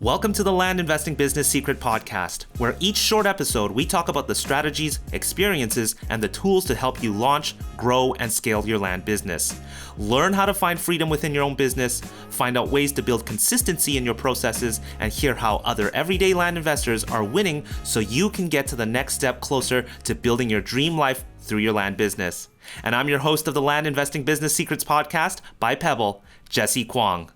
Welcome to the Land Investing Business Secret Podcast, where each short episode we talk about the strategies, experiences, and the tools to help you launch, grow, and scale your land business. Learn how to find freedom within your own business, find out ways to build consistency in your processes, and hear how other everyday land investors are winning so you can get to the next step closer to building your dream life through your land business. And I'm your host of the Land Investing Business Secrets Podcast by Pebble, Jessey Kwong.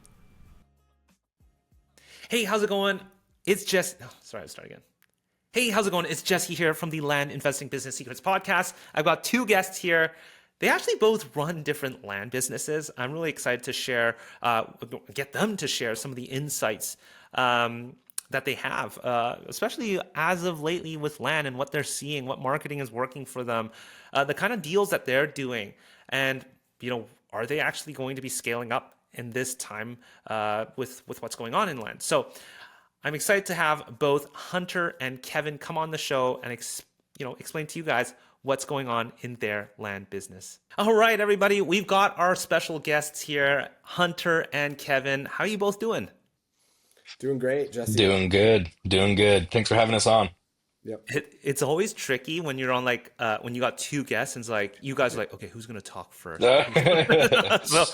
Hey, how's it going? It's Jess. Oh, sorry, let's start again. Hey, how's it going? It's Jessey here from the Land Investing Business Secrets Podcast. I've got two guests here. They actually both run different land businesses. I'm really excited to share, get them to share some of the insights that they have, especially as of lately with land and what they're seeing, what marketing is working for them, the kind of deals that they're doing, and are they actually going to be scaling up in this time with what's going on in land? So I'm excited to have both Hunter and Kevin come on the show and explain to you guys what's going on in their land business. All right, everybody, we've got our special guests here, Hunter and Kevin. How are you both doing? Doing great, Jesse. Doing good. Doing good. Thanks for having us on. Yep. It's always tricky when you're on when you got two guests and it's like you guys are like, okay, who's gonna talk first? So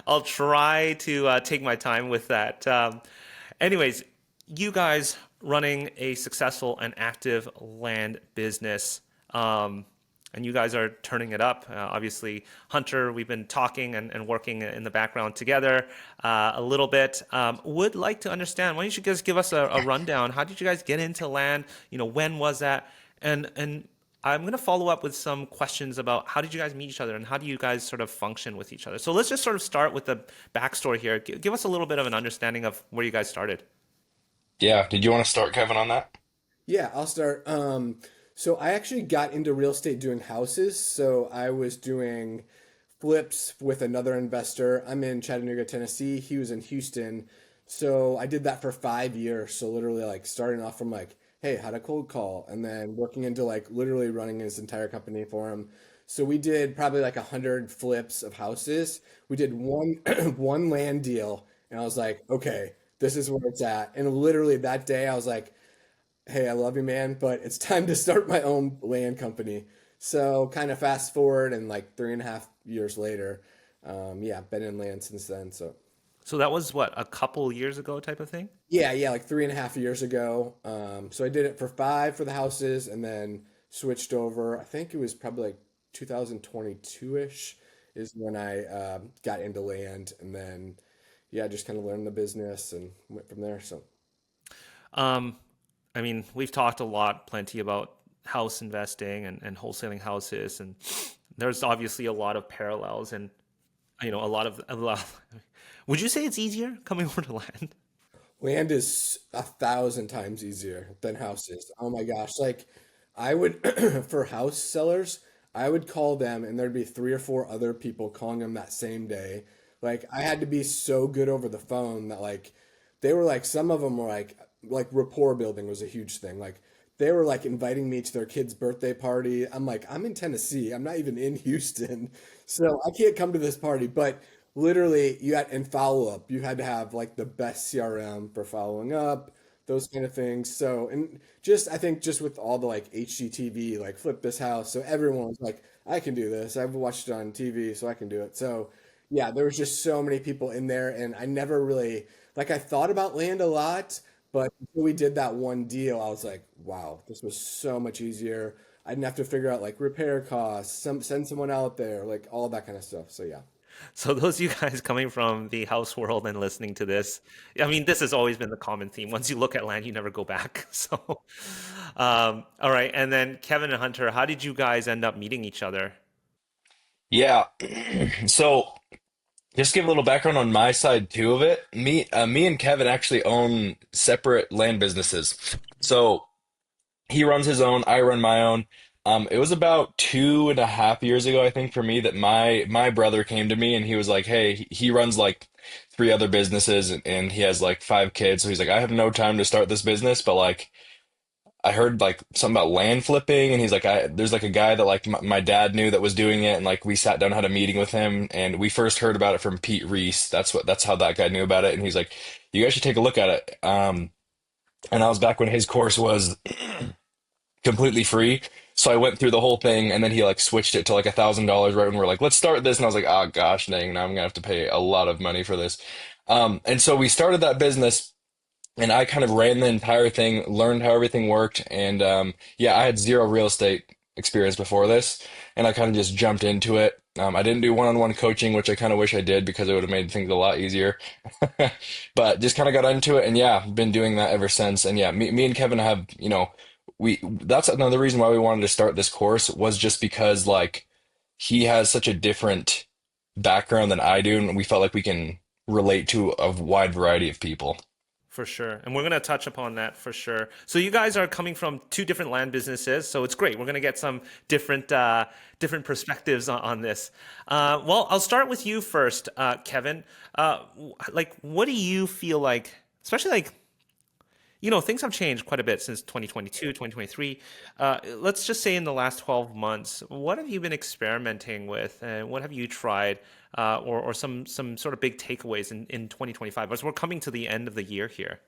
I'll try to take my time with that. Anyways, you guys running a successful and active land business, and you guys are turning it up. Obviously, Hunter, we've been talking and working in the background together a little bit. Would like to understand, why don't you guys give us a rundown? How did you guys get into land? When was that? And I'm going to follow up with some questions about how did you guys meet each other and how do you guys sort of function with each other? So let's just sort of start with the backstory here. Give us a little bit of an understanding of where you guys started. Yeah. Did you want to start, Kevin, on that? Yeah, I'll start. So I actually got into real estate doing houses. So I was doing flips with another investor. I'm in Chattanooga, Tennessee. He was in Houston. So I did that for 5 years. So literally starting off from hey, how to cold call, and then working into literally running his entire company for him. So we did probably 100 flips of houses. We did one one land deal, and I was like, okay, this is where it's at. And literally that day I was like, hey, I love you, man, but it's time to start my own land company. So kind of fast forward, and 3.5 years later, been in land since then. So that was what, a couple years ago type of thing? Yeah, 3.5 years ago. So I did it for 5 for the houses, and then switched over. I think it was probably 2022-ish is when I got into land, and then just kind of learned the business and went from there. So. I mean, we've talked plenty about house investing and wholesaling houses, and there's obviously a lot of parallels and, a lot. Would you say it's easier coming over to land? Land is 1,000 times easier than houses. Oh my gosh. I would, for house sellers, I would call them and there'd be 3 or 4 other people calling them that same day. I had to be so good over the phone that they were some of them were rapport building was a huge thing. They were inviting me to their kid's birthday party. I'm I'm in Tennessee. I'm not even in Houston. So I can't come to this party. But literally and follow up, you had to have the best CRM for following up, those kind of things. So, and I think with all the HGTV, flip this house. So everyone was I can do this. I've watched it on TV, so I can do it. So yeah, there was just so many people in there, and I never really, I thought about land a lot, but until we did that one deal, I was like, wow, this was so much easier. I didn't have to figure out repair costs, send someone out there, all that kind of stuff. So yeah. So those of you guys coming from the house world and listening to this, I mean, this has always been the common theme. Once you look at land, you never go back. So, all right. And then Kevin and Hunter, how did you guys end up meeting each other? Yeah. So just give a little background on my side too of it. Me and Kevin actually own separate land businesses. So he runs his own, I run my own. It was about 2.5 years ago, I think, for me that my brother came to me and he was like, "Hey, he runs 3 other businesses and he has 5 kids. So he's like, I have no time to start this business, but I heard like something about land flipping, and he's like, there's like a guy that like my dad knew that was doing it, and like we sat down, had a meeting with him, and we first heard about it from Pete Reese. That's how that guy knew about it, and he's like, you guys should take a look at it. And I was back when his course was completely free. So I went through the whole thing, and then he like switched it to like $1,000 right when we're like, let's start this. And I was like, oh gosh, dang, now I'm gonna have to pay a lot of money for this. And so we started that business, and I kind of ran the entire thing, learned how everything worked, and yeah, I had zero real estate experience before this, and I kind of just jumped into it. I didn't do one-on-one coaching, which I kind of wish I did because it would have made things a lot easier. But just kind of got into it, and yeah, been doing that ever since. And yeah, me and Kevin have, we that's another reason why we wanted to start this course was just because like he has such a different background than I do, and we felt like we can relate to a wide variety of people. For sure. And we're going to touch upon that for sure. So you guys are coming from two different land businesses, so it's great. We're going to get some different perspectives on this. Well, I'll start with you first, Kevin. Like, what do you feel like, especially like, things have changed quite a bit since 2022, 2023. Let's just say in the last 12 months, what have you been experimenting with and what have you tried or some sort of big takeaways in 2025 as we're coming to the end of the year here?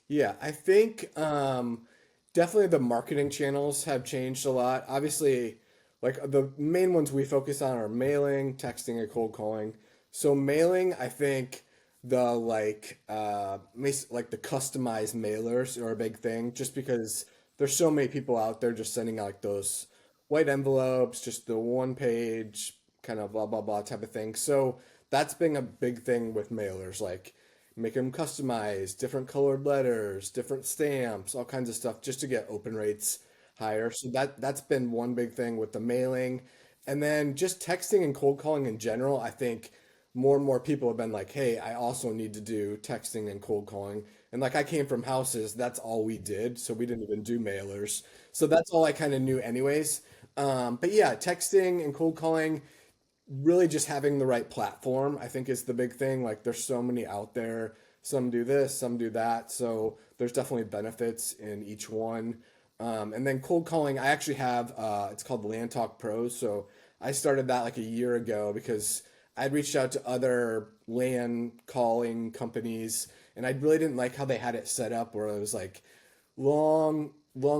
Yeah, I think definitely the marketing channels have changed a lot. Obviously, like the main ones we focus on are mailing, texting, and cold calling. So mailing, I think the like the customized mailers are a big thing just because there's so many people out there just sending out like those white envelopes, just the one page kind of blah blah blah type of thing. So that's been a big thing with mailers, like make them customized, different colored letters, different stamps, all kinds of stuff just to get open rates higher. So that's been one big thing with the mailing. And then just texting and cold calling in general, I think more and more people have been like, hey, I also need to do texting and cold calling. And like I came from houses, that's all we did. So we didn't even do mailers. So that's all I kind of knew anyways. But yeah, texting and cold calling, really just having the right platform, I think is the big thing. Like there's so many out there. Some do this, some do that. So there's definitely benefits in each one. And then cold calling, I actually have, it's called Land Talk Pros. So I started that like a year ago because I'd reached out to other land calling companies and I really didn't like how they had it set up where it was like long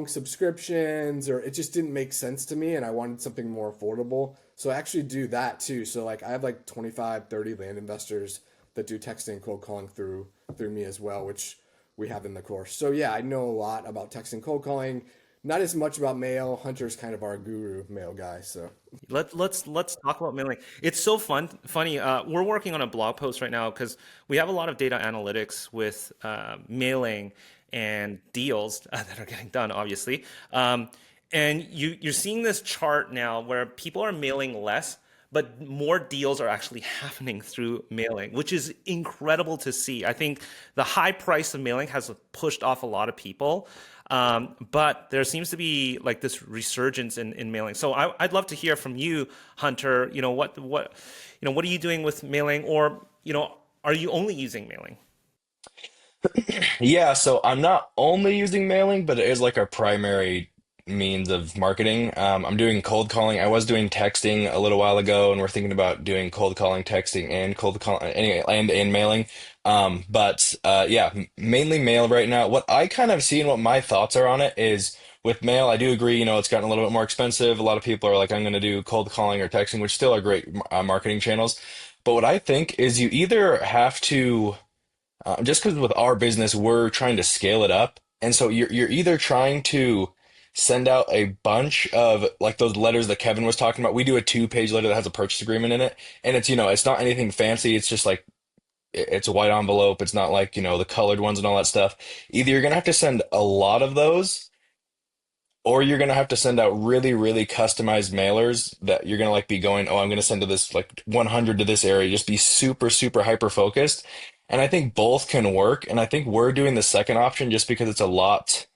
subscriptions or it just didn't make sense to me and I wanted something more affordable. So I actually do that too. So like I have like 25, 30 land investors that do texting and cold calling through me as well, which we have in the course. So yeah, I know a lot about texting cold calling, not as much about mail. Hunter's kind of our guru mail guy. So Let's talk about mailing. It's so funny. We're working on a blog post right now because we have a lot of data analytics with mailing and deals that are getting done, obviously. And you're seeing this chart now where people are mailing less, but more deals are actually happening through mailing, which is incredible to see. I think the high price of mailing has pushed off a lot of people. But there seems to be like this resurgence in mailing. So I'd love to hear from you, Hunter. What are you doing with mailing, or are you only using mailing? Yeah, so I'm not only using mailing, but it is like our primary means of marketing. I'm doing cold calling. I was doing texting a little while ago, and we're thinking about doing cold calling, texting, and cold calling, anyway, and mailing. But yeah, mainly mail right now. What I kind of see and what my thoughts are on it is with mail, I do agree, it's gotten a little bit more expensive. A lot of people are like, I'm going to do cold calling or texting, which still are great marketing channels. But what I think is you either have to just because with our business, we're trying to scale it up. And so you're either trying to send out a bunch of like those letters that Kevin was talking about. We do a 2-page letter that has a purchase agreement in it. And it's not anything fancy. It's just like it's a white envelope. It's not like, the colored ones and all that stuff. Either you're gonna have to send a lot of those or you're gonna have to send out really, really customized mailers that you're gonna like be going, oh, I'm gonna send to this like 100 to this area, just be super, super hyper focused. And I think both can work. And I think we're doing the second option just because it's a lot.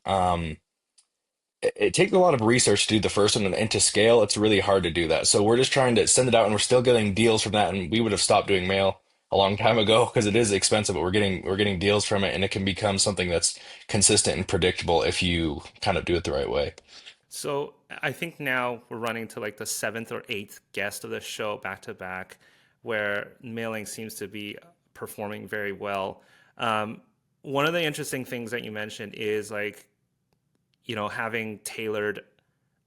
It takes a lot of research to do the first one, and to scale, it's really hard to do that. So we're just trying to send it out, and we're still getting deals from that. And we would have stopped doing mail a long time ago because it is expensive, but we're getting deals from it, and it can become something that's consistent and predictable if you kind of do it the right way. So I think now we're running to like the seventh or eighth guest of the show back to back, where mailing seems to be performing very well. Um, One of the interesting things that you mentioned is like, having tailored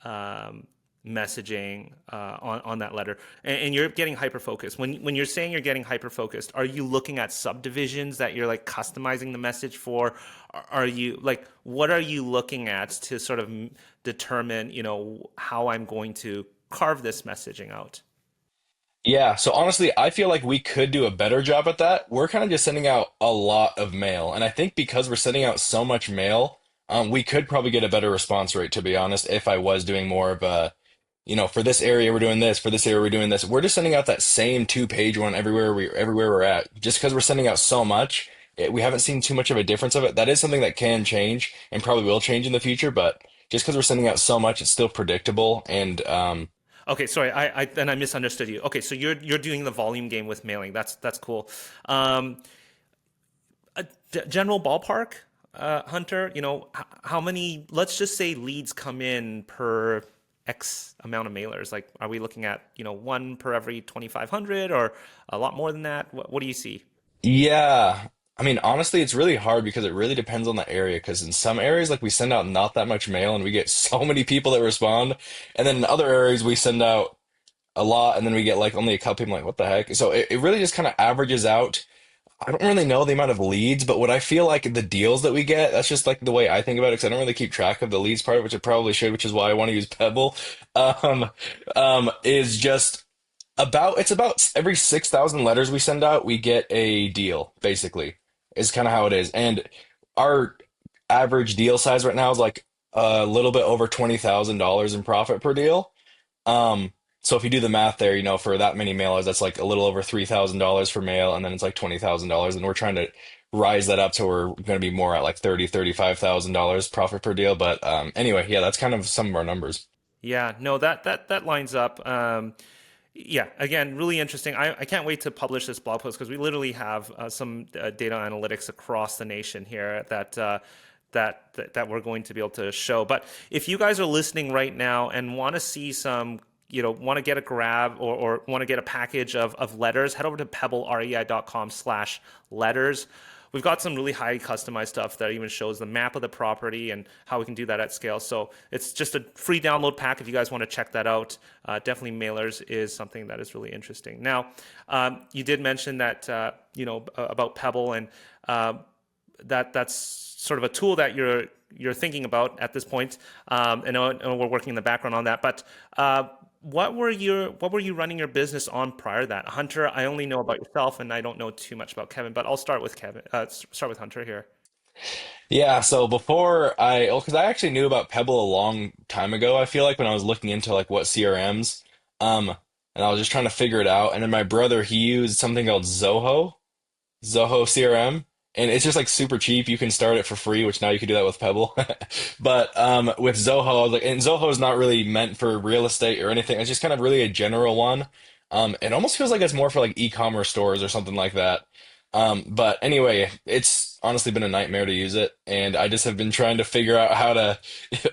um, messaging on that letter, and you're getting hyper focused. When you're saying you're getting hyper focused, are you looking at subdivisions that you're like customizing the message for? Are you like what are you looking at to sort of determine how I'm going to carve this messaging out? Yeah, so honestly, I feel like we could do a better job at that. We're kind of just sending out a lot of mail, and I think because we're sending out so much mail, we could probably get a better response rate, to be honest, if I was doing more of a, for this area we're doing this, for this area we're doing this. We're just sending out that same two-page one everywhere we're at. Just because we're sending out so much, we haven't seen too much of a difference of it. That is something that can change and probably will change in the future, but just because we're sending out so much, it's still predictable and Okay, sorry, I then I misunderstood you. Okay, so you're doing the volume game with mailing. That's cool. Um, General ballpark, Hunter. How many? Let's just say leads come in per X amount of mailers. Like, are we looking at one per every 2,500 or a lot more than that? What do you see? Yeah. I mean, honestly, it's really hard because it really depends on the area. Because in some areas, like we send out not that much mail and we get so many people that respond. And then in other areas, we send out a lot and then we get like only a couple people like, what the heck? So it really just kind of averages out. I don't really know the amount of leads, but what I feel like the deals that we get, that's just like the way I think about it because I don't really keep track of the leads part, which I probably should, which is why I want to use Pebble. Um, is just it's about every 6,000 letters we send out, we get a deal, basically, is kind of how it is. And our average deal size right now is like a little bit over $20,000 in profit per deal. Um, so if you do the math there, for that many mailers, that's like a little over $3,000 for mail, and then it's like $20,000. And we're trying to rise that up to we're going to be more at like $35,000 profit per deal. But anyway, yeah, that's kind of some of our numbers. Yeah, no, that lines up. Yeah, again, really interesting. I can't wait to publish this blog post because we literally have some data analytics across the nation here that we're going to be able to show. But if you guys are listening right now and want to see some, want to get a grab or want to get a package of letters, head over to pebblerei.com/letters. We've got some really high customized stuff that even shows the map of the property and how we can do that at scale. So it's just a free download pack if you guys want to check that out. Definitely mailers is something that is really interesting. Now, you did mention that, about Pebble and that's sort of a tool that you're thinking about at this point. And we're working in the background on that. But what were you running your business on prior to that, Hunter? I only know about yourself, and I don't know too much about Kevin. But I'll start with Kevin. Start with Hunter here. Yeah, so because I actually knew about Pebble a long time ago, I feel like when I was looking into like what CRMs, um, and I was just trying to figure it out. And then my brother, he used something called Zoho CRM, and it's just like super cheap. You can start it for free, which now you can do that with Pebble. But with Zoho, I was like, and Zoho is not really meant for real estate or anything. It's just kind of really a general one. It almost feels like it's more for like e-commerce stores or something like that. But anyway, it's honestly been a nightmare to use it, and I just have been trying to figure out how to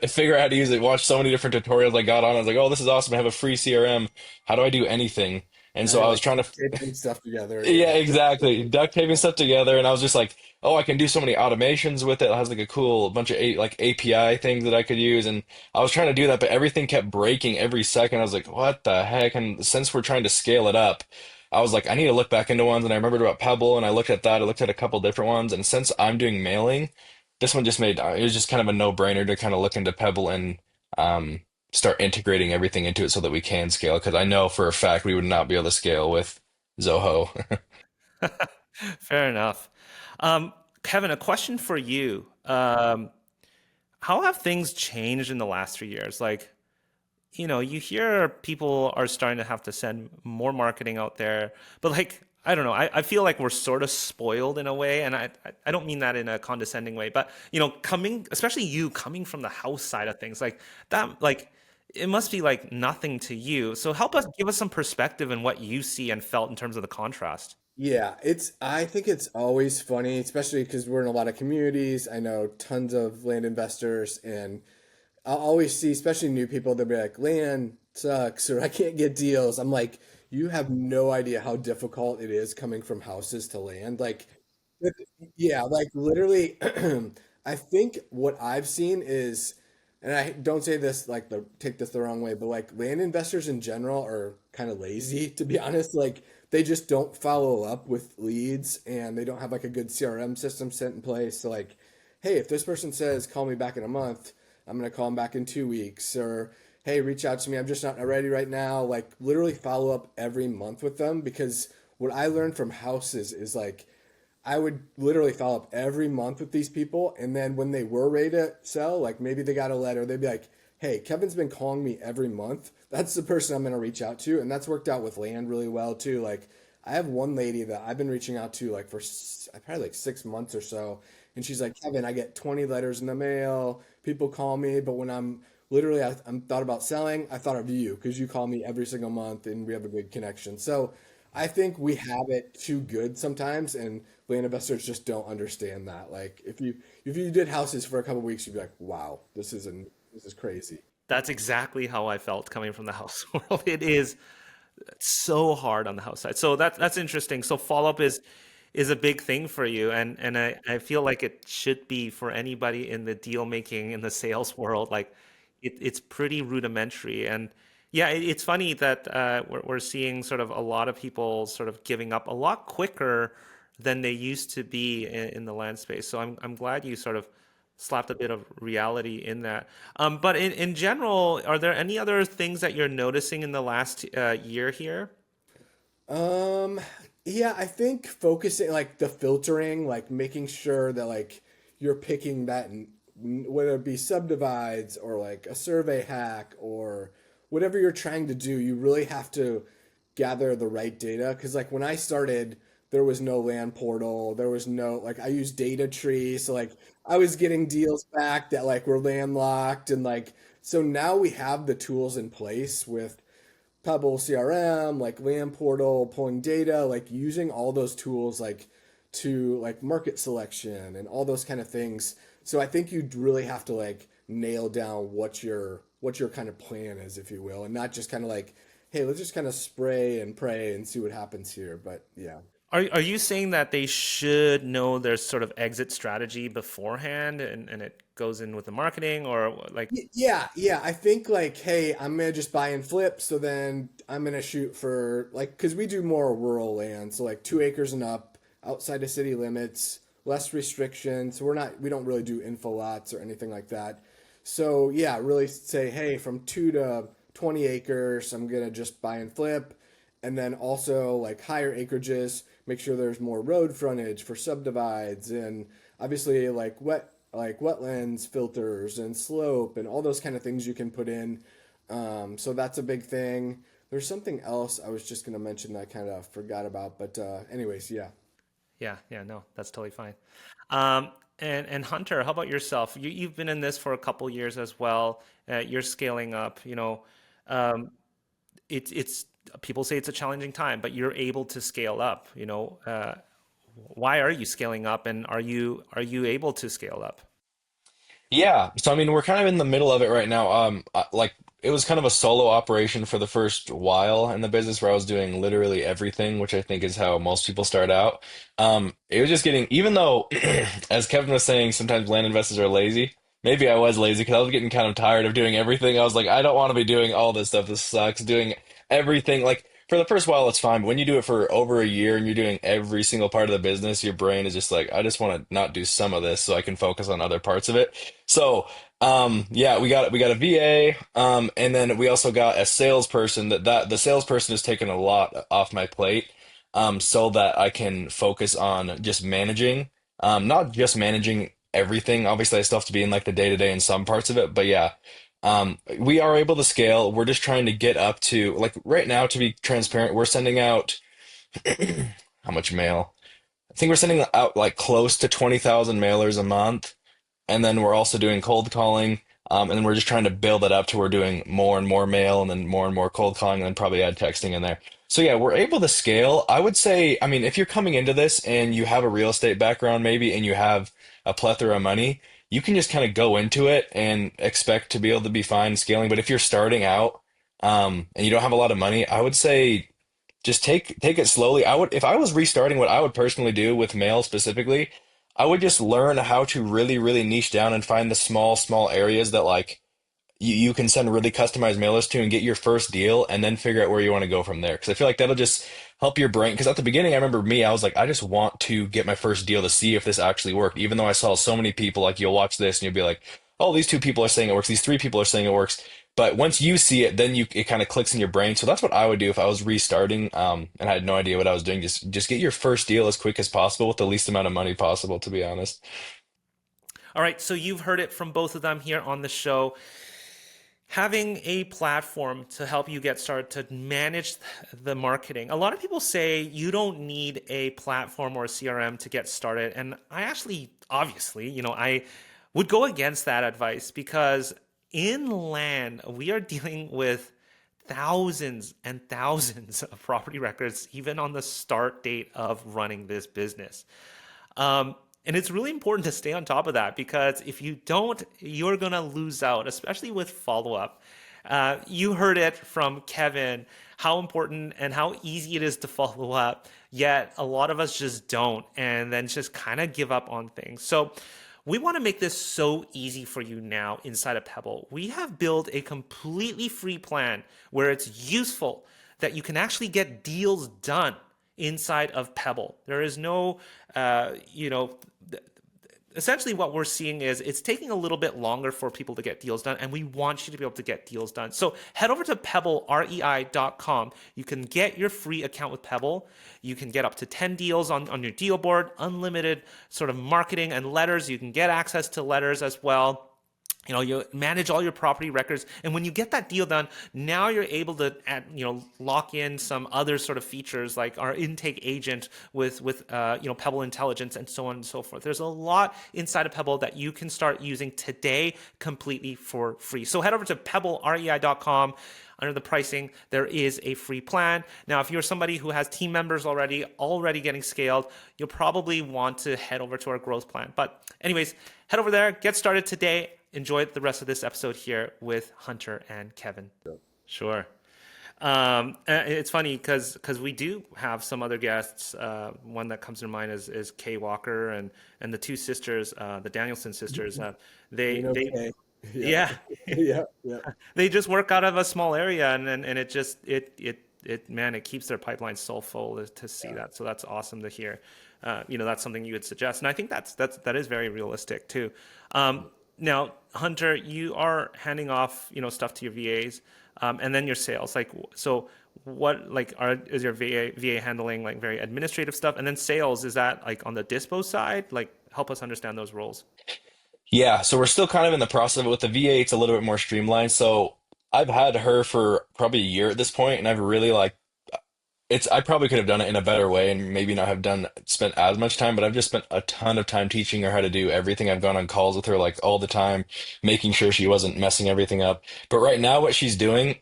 figure out how to use it. Watch so many different tutorials I got on. I was like, oh, this is awesome. I have a free CRM. How do I do anything? And so I was Like trying to taping stuff together. yeah, Yeah. exactly. Duct taping stuff together, and I was just like, "Oh, I can do so many automations with it. It has like a cool bunch of like API things that I could use." And I was trying to do that, but everything kept breaking every second. I was like, "What the heck?" And since we're trying to scale it up, I was like, "I need to look back into ones." And I remembered about Pebble, and I looked at that. I looked at a couple different ones, and since I'm doing mailing, this one just made it was just kind of a no-brainer to kind of look into Pebble and um, start integrating everything into it so that we can scale. Because I know for a fact we would not be able to scale with Zoho. Fair enough. Kevin, a question for you. How have things changed in the last 3 years? Like, you hear people are starting to have to send more marketing out there, but like, I don't know. I feel like we're sort of spoiled in a way, and I don't mean that in a condescending way, but especially you coming from the house side of things, like that, like it must be like nothing to you. So help us, give us some perspective in what you see and felt in terms of the contrast. Yeah, I think it's always funny, especially because we're in a lot of communities. I know tons of land investors, and I'll always see, especially new people, they'll be like, land sucks, or I can't get deals. I'm like, you have no idea how difficult it is coming from houses to land. Like, with- yeah, like literally, I think what I've seen is, and I don't say this like take this the wrong way, but like land investors in general are kind of lazy, to be honest. Like they just don't follow up with leads and they don't have like a good CRM system set in place. So like, hey, if this person says call me back in a month, I'm gonna call them back in 2 weeks, or hey, reach out to me. I'm just not ready right now. Like literally follow up every month with them because what I learned from houses is like I would literally follow up every month with these people. And then when they were ready to sell, like maybe they got a letter, they'd be like, hey, Kevin's been calling me every month. That's the person I'm going to reach out to. And that's worked out with land really well too. Like I have one lady that I've been reaching out to like for probably like 6 months or so. And she's like, Kevin, I get 20 letters in the mail. People call me. But when I'm thought about selling, I thought of you because you call me every single month and we have a good connection. So I think we have it too good sometimes, and land investors just don't understand that. Like if you did houses for a couple weeks, you'd be like, "Wow, this is crazy." That's exactly how I felt coming from the house world. It is so hard on the house side. So that's interesting. So follow up is a big thing for you, and I feel like it should be for anybody in the deal making in the sales world. Like it's pretty rudimentary, and yeah, it's funny that we're seeing sort of a lot of people sort of giving up a lot quicker than they used to be in the land space. So I'm glad you sort of slapped a bit of reality in that. But in general, are there any other things that you're noticing in the last year here? Um, yeah, I think focusing like the filtering, like making sure that like you're picking whether it be subdivides or like a survey hack or whatever you're trying to do, you really have to gather the right data. Because like when I started, there was no land portal, there was no like I used data tree, so like I was getting deals back that like were landlocked and like so now we have the tools in place with Pebble CRM, like Land Portal, pulling data, like using all those tools like to like market selection and all those kind of things. So I think you'd really have to like nail down what your kind of plan is, if you will, and not just kind of like, hey, let's just kind of spray and pray and see what happens here. But yeah. Are you saying that they should know their sort of exit strategy beforehand and it goes in with the marketing or like Yeah, yeah. I think like, hey, I'm gonna just buy and flip. So then I'm gonna shoot for like, because we do more rural land, so like 2 acres and up, outside of city limits, less restrictions. So we don't really do info lots or anything like that. So yeah, really say, hey, from 2 to 20 acres, I'm gonna just buy and flip, and then also like higher acreages, make sure there's more road frontage for subdivides, and obviously like wetlands filters and slope and all those kind of things you can put in. So that's a big thing. There's something else I was just gonna mention that I kind of forgot about, but anyways, yeah. yeah, yeah, no, that's totally fine. Um, and Hunter, how about yourself? You've been in this for a couple years as well. You're scaling up, um, it's people say it's a challenging time, but you're able to scale up, why are you scaling up and are you able to scale up? Yeah, so I mean, we're kind of in the middle of it right now. Like it was kind of a solo operation for the first while in the business where I was doing literally everything, which I think is how most people start out. It was just getting, even though, as Kevin was saying, sometimes land investors are lazy. Maybe I was lazy because I was getting kind of tired of doing everything. I was like, I don't want to be doing all this stuff. This sucks. Doing everything. Like for the first while, it's fine. But when you do it for over a year and you're doing every single part of the business, your brain is just like, I just want to not do some of this so I can focus on other parts of it. So, yeah, we got a VA, and then we also got a salesperson that the salesperson has taken a lot off my plate, so that I can focus on just managing, not just managing everything. Obviously, I still have to be in like the day to day in some parts of it, but yeah, we are able to scale. We're just trying to get up to like right now, to be transparent, we're sending out how much mail? I think we're sending out like close to 20,000 mailers a month. And then we're also doing cold calling. And then we're just trying to build it up to we're doing more and more mail and then more and more cold calling and then probably add texting in there. So yeah, we're able to scale. I would say, I mean, if you're coming into this and you have a real estate background maybe and you have a plethora of money, you can just kind of go into it and expect to be able to be fine scaling. But if you're starting out, and you don't have a lot of money, I would say just take it slowly. I would, if I was restarting, what I would personally do with mail specifically, I would just learn how to really, really niche down and find the small areas that like you can send really customized mailers to and get your first deal and then figure out where you want to go from there. Because I feel like that'll just help your brain. Because at the beginning, I remember me, I was like, I just want to get my first deal to see if this actually worked. Even though I saw so many people, like you'll watch this and you'll be like, oh, these two people are saying it works. These three people are saying it works. But once you see it, then it kind of clicks in your brain. So that's what I would do if I was restarting, and I had no idea what I was doing. Just get your first deal as quick as possible with the least amount of money possible, to be honest. All right, so you've heard it from both of them here on the show. Having a platform to help you get started to manage the marketing. A lot of people say you don't need a platform or a CRM to get started. And I actually, obviously, I would go against that advice because in land, we are dealing with thousands and thousands of property records, even on the start date of running this business. And it's really important to stay on top of that because if you don't, you're going to lose out, especially with follow up. You heard it from Kevin how important and how easy it is to follow up, yet a lot of us just don't and then just kind of give up on things. So, we want to make this so easy for you now inside of Pebble. We have built a completely free plan where it's useful that you can actually get deals done inside of Pebble. There is no, essentially what we're seeing is it's taking a little bit longer for people to get deals done, and we want you to be able to get deals done. So head over to pebblerei.com. You can get your free account with Pebble. You can get up to 10 deals on your deal board, unlimited sort of marketing and letters. You can get access to letters as well. You manage all your property records, and when you get that deal done, now you're able to lock in some other sort of features like our intake agent with Pebble Intelligence and so on and so forth. There's a lot inside of Pebble that you can start using today completely for free. So head over to pebblerei.com. Under the pricing, there is a free plan. Now, if you're somebody who has team members already getting scaled, you'll probably want to head over to our growth plan. But anyways, head over there, get started today. Enjoy the rest of this episode here with Hunter and Kevin. Sure. It's funny because we do have some other guests. One that comes to mind is Kay Walker and the two sisters, the Danielson sisters. They Yeah. yeah. Yeah. Yeah. They just work out of a small area and it just it man, it keeps their pipeline so full to see that. So that's awesome to hear. That's something you would suggest, and I think that is very realistic too. Now, Hunter, you are handing off stuff to your VAs, and then your sales. Like, so what is your VA handling like very administrative stuff, and then sales, is that like on the dispo side? Like, help us understand those roles. Yeah, so we're still kind of in the process of it. With the VA, it's a little bit more streamlined. So I've had her for probably a year at this point, and I've really like I probably could have done it in a better way and maybe not have spent as much time, but I've just spent a ton of time teaching her how to do everything. I've gone on calls with her like all the time, making sure she wasn't messing everything up. But right now, what she's doing,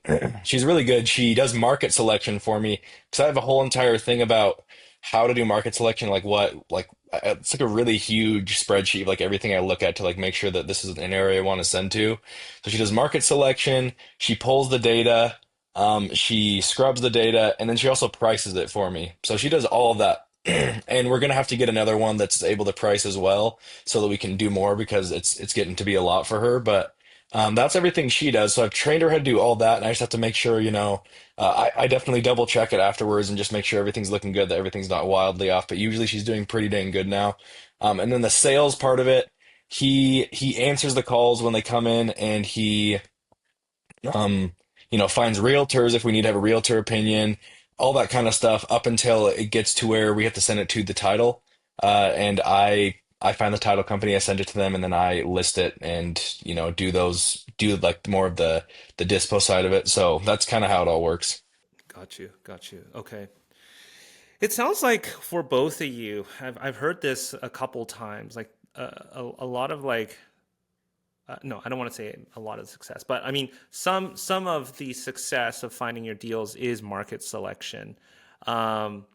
she's really good. She does market selection for me because I have a whole entire thing about how to do market selection, it's like a really huge spreadsheet of like everything I look at to like make sure that this is an area I want to send to. So she does market selection, she pulls the data. She scrubs the data and then she also prices it for me. So she does all of that. And we're gonna have to get another one that's able to price as well so that we can do more because it's getting to be a lot for her. But that's everything she does. So I've trained her how to do all that, and I just have to make sure, I definitely double check it afterwards and just make sure everything's looking good, that everything's not wildly off. But usually she's doing pretty dang good now. And then the sales part of it, he answers the calls when they come in, and he um, finds realtors if we need to have a realtor opinion, all that kind of stuff up until it gets to where we have to send it to the title. And I find the title company, I send it to them, and then I list it and, do like more of the dispo side of it. So that's kind of how it all works. Got you. Okay. It sounds like for both of you, I've heard this a couple times, like a lot of like no, I don't want to say a lot of success, but I mean some of the success of finding your deals is market selection. Um,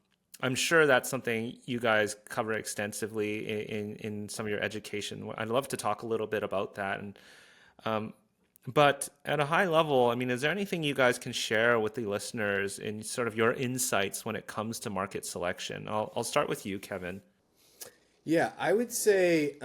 I'm sure that's something you guys cover extensively in some of your education. I'd love to talk a little bit about that. And but at a high level, I mean, is there anything you guys can share with the listeners in sort of your insights when it comes to market selection? I'll start with you, Kevin. Yeah, I would say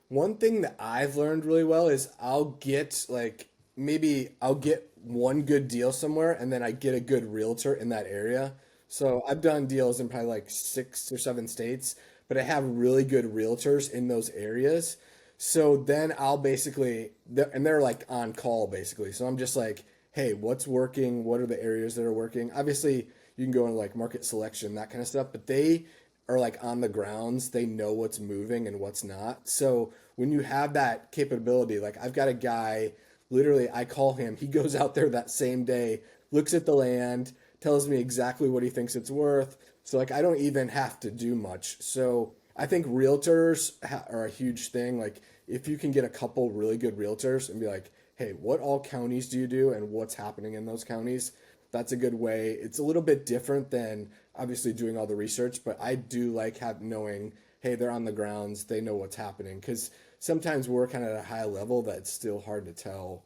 one thing that I've learned really well is I'll get like maybe I'll get one good deal somewhere and then I get a good realtor in that area. So I've done deals in probably like 6 or 7 states, but I have really good realtors in those areas. So then I'll basically, and they're like on call basically. So I'm just like, hey, what's working? What are the areas that are working? Obviously, you can go into like market selection, that kind of stuff, but they are like on the grounds. They know what's moving and what's not. So when you have that capability, like I've got a guy, literally, I call him, he goes out there that same day, looks at the land, tells me exactly what he thinks it's worth. So like I don't even have to do much. So I think are a huge thing. Like if you can get a couple really good realtors and be like, hey, what all counties do you do and what's happening in those counties? That's a good way. It's a little bit different than obviously doing all the research, but I do like have knowing, hey, they're on the grounds, they know what's happening. Because sometimes we're kind of at a high level that it's still hard to tell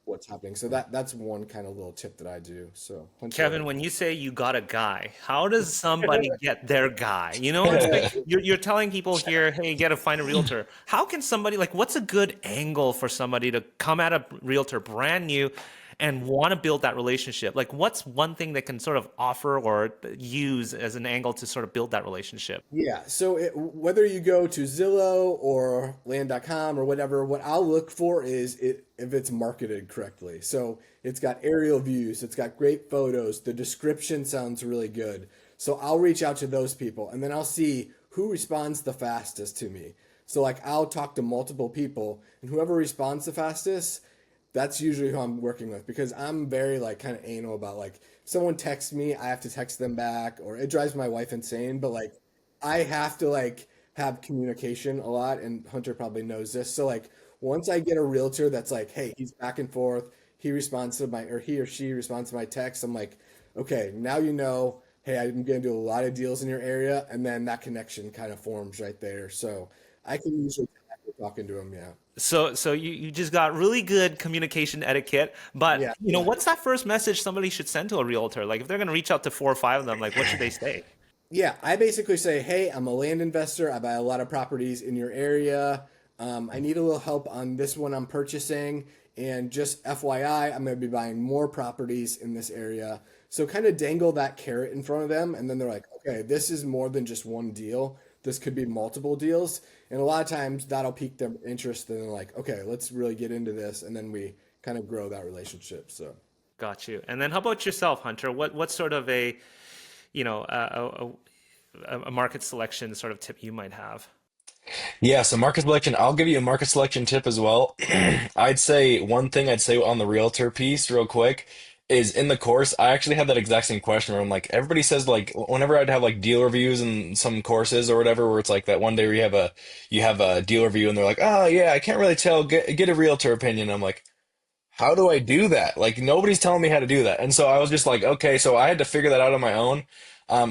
what's happening. So that's one kind of little tip that I do. So Hunter, Kevin, when you say you got a guy, how does somebody get their guy? You know, it's like you're telling people here, hey, you got to find a realtor. How can somebody, like, what's a good angle for somebody to come at a realtor brand new and want to build that relationship? Like, what's one thing they can sort of offer or use as an angle to sort of build that relationship? yeah. So whether you go to Zillow or land.com or whatever, what I'll look for is if it's marketed correctly. So it's got aerial views, it's got great photos, the description sounds really good. So I'll reach out to those people and then I'll see who responds the fastest to me. So like I'll talk to multiple people and whoever responds the fastest, that's usually who I'm working with because I'm very like kind of anal about like someone texts me, I have to text them back, or it drives my wife insane. But like I have to like have communication a lot, and Hunter probably knows this. So like once I get a realtor that's like, hey, he's back and forth, he responds to my or he or she responds to my text, I'm like, okay, now you know, hey, I'm gonna do a lot of deals in your area, and then that connection kind of forms right there. So I can usually tell after talking to him, yeah. So you just got really good communication etiquette, but Yeah, you know, yeah. what's that first message somebody should send to a realtor? Like if they're going to reach out to four or five of them, like what should they say? Yeah, I basically say, hey, I'm a land investor. I buy a lot of properties in your area. I need a little help on this one I'm purchasing. And just FYI, I'm going to be buying more properties in this area. So kind of dangle that carrot in front of them. And then they're like, okay, this is more than just one deal. This could be multiple deals. And a lot of times that'll pique their interest. And they're like, okay, let's really get into this. And then we kind of grow that relationship. So. Got you. And then how about yourself, Hunter? What sort of a you know a market selection sort of tip you might have? Yeah, so market selection, I'll give you a market selection tip as well. I'd say one thing I'd say on the realtor piece, real quick, is in the course, I actually had that exact same question where I'm like, everybody says like whenever I'd have like deal reviews in some courses or whatever, where it's like that one day where you have a deal review and they're like, oh yeah, I can't really tell, get a realtor opinion. I'm like, how do I do that? Like nobody's telling me how to do that. And so I was just like, okay, so I had to figure that out on my own,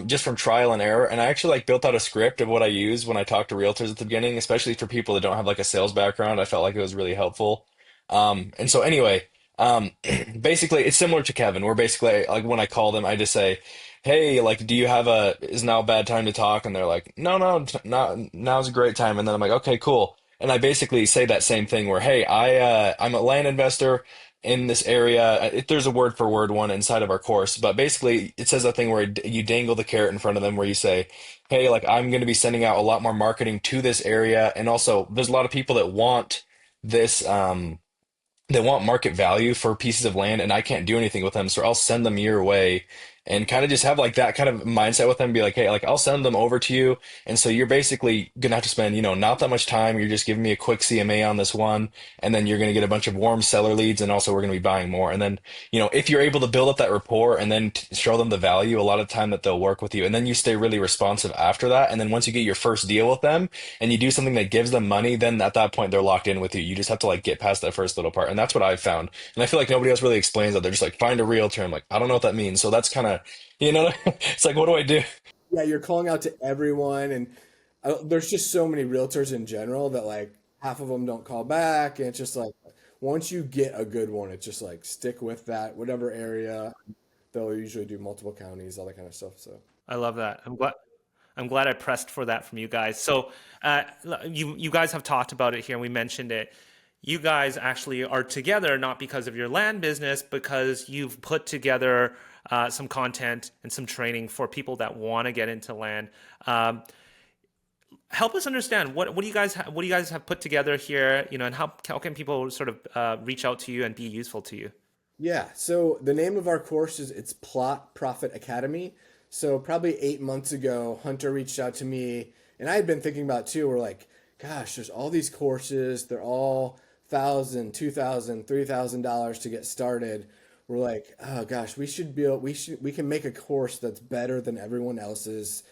just from trial and error. And I actually like built out a script of what I use when I talk to realtors at the beginning, especially for people that don't have like a sales background. I felt like it was really helpful. And so anyway, um, basically it's similar to Kevin, where basically like when I call them, I just say, hey, like, do you have is now a bad time to talk? And they're like, no, no, not, now's a great time. And then I'm like, okay, cool. And I basically say that same thing where, hey, I'm a land investor in this area. There's a word for word one inside of our course, but basically it says a thing where you dangle the carrot in front of them where you say, hey, like I'm going to be sending out a lot more marketing to this area. And also there's a lot of people that want this, they want market value for pieces of land and I can't do anything with them. So I'll send them your way and kind of just have like that kind of mindset with them. Be like, hey, like I'll send them over to you, and so you're basically gonna have to spend, not that much time. You're just giving me a quick CMA on this one, and then you're gonna get a bunch of warm seller leads, and also we're gonna be buying more. And then, if you're able to build up that rapport and then show them the value, a lot of time that they'll work with you, and then you stay really responsive after that. And then once you get your first deal with them, and you do something that gives them money, then at that point they're locked in with you. You just have to like get past that first little part, and that's what I've found. And I feel like nobody else really explains that. They're just like, find a realtor. I'm like, I don't know what that means. So that's kind of, it's like, what do I do? Yeah, you're calling out to everyone, and there's just so many realtors in general that like half of them don't call back, and it's just like once you get a good one, it's just like stick with that, whatever area. They'll usually do multiple counties, all that kind of stuff. So I love that. I'm glad I pressed for that from you guys. So you guys have talked about it here, and we mentioned it. You guys actually are together not because of your land business, because you've put together some content and some training for people that want to get into land. Um, Help us understand what do you guys what do you guys have put together here? And how can people sort of reach out to you and be useful to you? yeah, so the name of our course is it's Plot Profit Academy. So probably 8 months ago, Hunter reached out to me, and I had been thinking about it too. We're like, gosh, there's all these courses. They're all thousand, $2,000, $3,000 to get started. We're like, oh gosh, we can make a course that's better than everyone else's,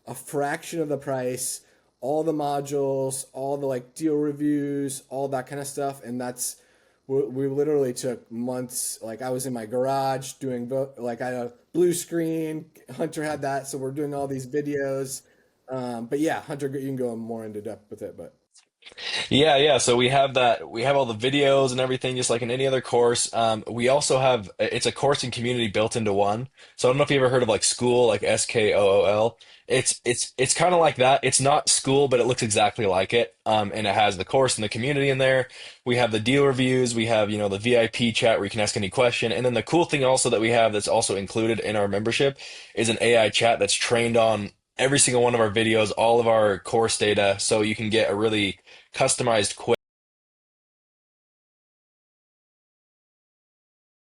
a fraction of the price, all the modules, all the like deal reviews, all that kind of stuff. And we literally took months. Like I was in my garage doing like I had a blue screen. Hunter had that, so we're doing all these videos. But yeah, Hunter, you can go more into depth with it. But Yeah, yeah. So we have that. We have all the videos and everything, just like in any other course. We also have it's a course and community built into one. So I don't know if you ever heard of like School, like Skool. It's kind of like that. It's not school, but it looks exactly like it. And it has the course and the community in there. We have the deal reviews. We have, the VIP chat where you can ask any question. And then the cool thing also that we have that's also included in our membership is an AI chat that's trained on every single one of our videos, all of our course data, so you can get a really customized quiz